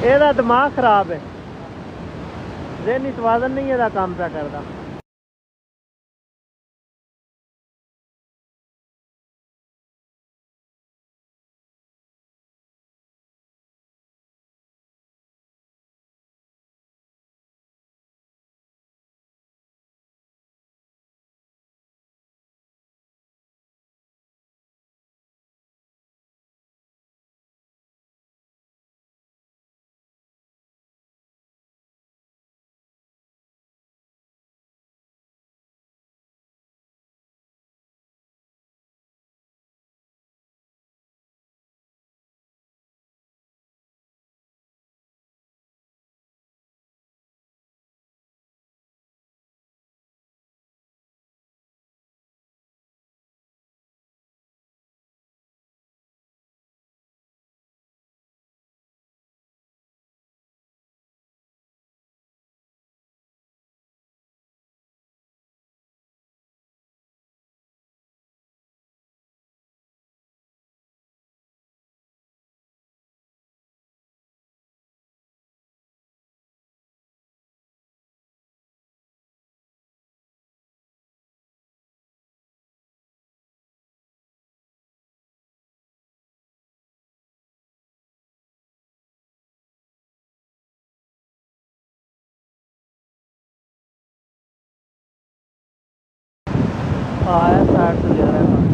ਇਹਦਾ ਦਿਮਾਗ खराब है, ज़हनी तवाज़न नहीं ਇਹਦਾ काम पे करता। आया साइड से जा रहा है।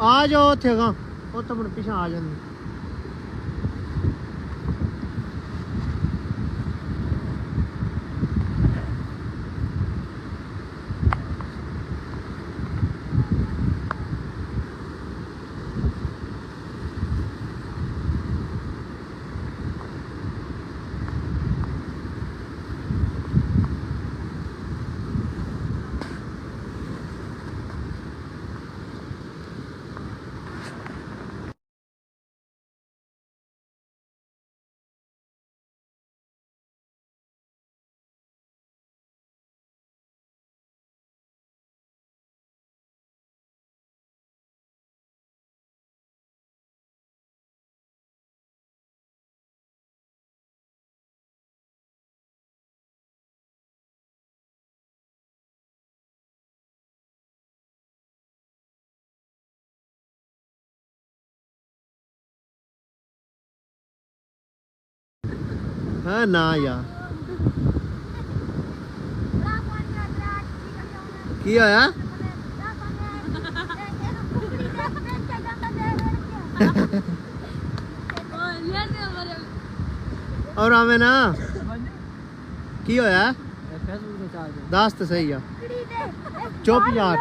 आ जाओ थे गा वो तो मुड़ पीछे आ जांदी हाँ ना यार की होया और आवे ना की होया दस तो सही है चुप यार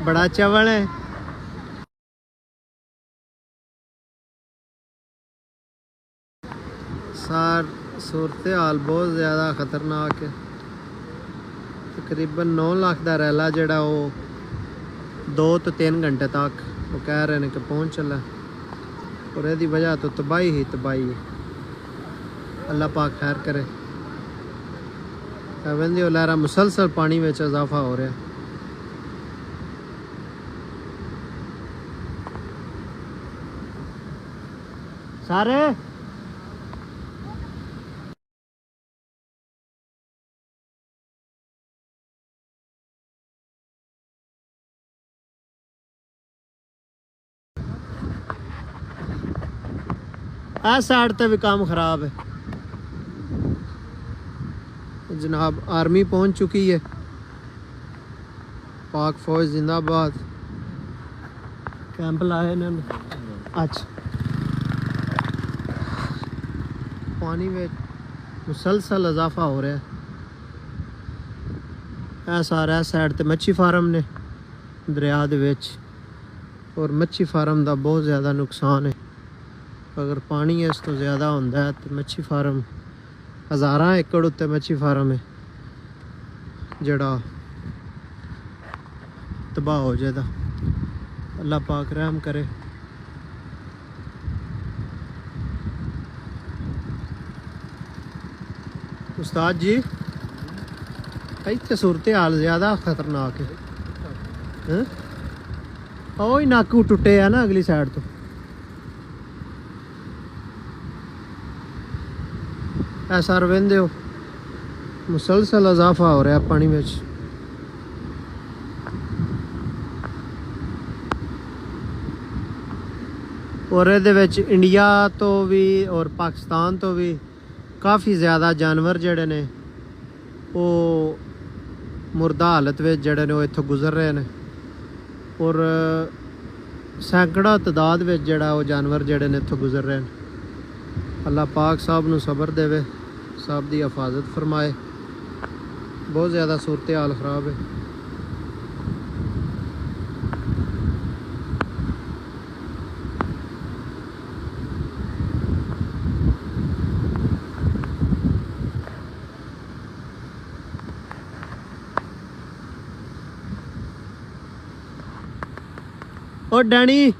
बड़ा चवल है सार सूरत हाल बहुत ज़्यादा खतरनाक है तकरीबन 9 लाख का रैला जड़ा वो 2 तो 3 घंटे तक वो कह रहे हैं कि पहुँच चला और यदी वजह तो तबाही ही तबाही है अल्लाह पाक खैर करे कहते लहरा मुसलसल पानी में इजाफा हो रहा है सारे इस साइड ते भी काम खराब है जनाब आर्मी पहुंच चुकी है पाक फौज जिंदाबाद कैंप लाए इन्होंने अच्छा पानी में मुसलसल इजाफा हो रहा है यह सारा साइड ते मच्छी फार्म ने दरिया दे विच और मच्छी फार्म का बहुत ज़्यादा नुकसान है अगर पानी इस तो ज़्यादा होंदा है तो मच्छी फार्म हज़ारां एकड़ उत्ते मच्छी फार्म है जड़ा तबाह हो जाएगा अल्लाह पाक रहम करे उस्ताद जी इतने सूरत हाल ज़्यादा खतरनाक है ओ ही नाकू टुटे है ना अगली साइड तो ऐसा रवेंदे हो मुसलसल इजाफा हो रहा है पानी में और ये इंडिया तो भी और पाकिस्तान तो भी काफ़ी ज़्यादा जानवर जड़े ने वो मुर्दा हालत में जड़े ने वो इत्थों गुजर रहे हैं और सैकड़ा तादाद में जड़ा वो जानवर जड़े ने इत्थों गुजर रहे हैं अल्लाह पाक साहब नू सबर देवे साहब दी हिफाजत फरमाए बहुत ज़्यादा सूरत हाल ख़राब है और डैनी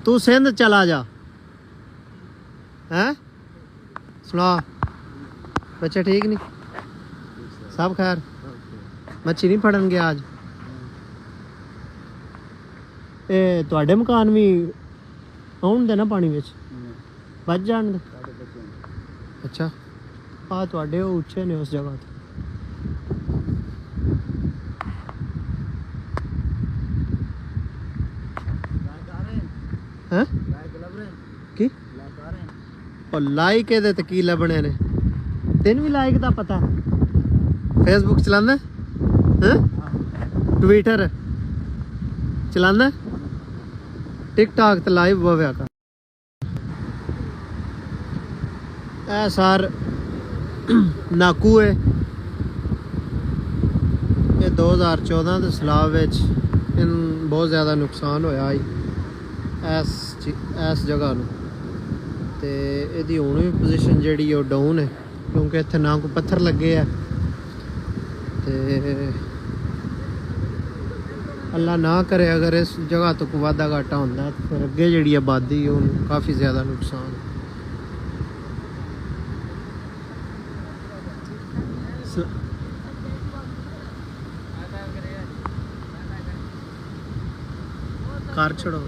तू सिंध चला जा हैं सुना बच्चे ठीक नहीं सब खैर मच्छी नहीं फड़न गया आज ए तुहाडे मकान भी आउण दे ना पानी विच बच जाण दे अच्छा आ तुहाडे उच्चे ने उस जगह हैं की ਉਹ ਲਾਈਕ ਇਹਦੇ ਤੇ ਕੀ ਲੱਭਣੇ ਨੇ? ਤੈਨੂੰ ਵੀ ਲਾਈਕ ਦਾ ਪਤਾ? ਫੇਸਬੁੱਕ ਚਲਾਉਂਦਾ ਹੈ? ਟਵਿੱਟਰ ਚਲਾਉਂਦਾ? ਟਿਕਟੌਕ ਤੇ ਲਾਈਵ ਹੋਵਿਆ ਕਰ। ਇਹ ਸਾਰ ਨਾਕੂ ਹੈ। ਇਹ 2014 ਦੇ ਸਲਾਬ ਵਿੱਚ ਇਹਨੂੰ ਬਹੁਤ ਜ਼ਿਆਦਾ ਨੁਕਸਾਨ ਹੋਇਆ ਇਸ ਜਗ੍ਹਾ ਨੂੰ, ਤੇ ਇਹਦੀ ਹੁਣ ਵੀ ਪੋਜੀਸ਼ਨ ਜਿਹੜੀ ਉਹ ਡਾਊਨ ਹੈ, ਕਿਉਂਕਿ ਇੱਥੇ ਨਾ ਕੋਈ ਪੱਥਰ ਲੱਗੇ ਆ, ਤੇ ਅੱਲਾ ਨਾ ਕਰੇ ਅਗਰ ਇਸ ਜਗ੍ਹਾ ਤੋਂ ਕੋਈ ਵਾਧਾ ਘਾਟਾ ਹੁੰਦਾ ਤਾਂ ਫਿਰ ਅੱਗੇ ਜਿਹੜੀ ਆਬਾਦੀ ਉਹਨੂੰ ਕਾਫੀ ਜ਼ਿਆਦਾ ਨੁਕਸਾਨ। ਕਾਰ ਛੜੋ।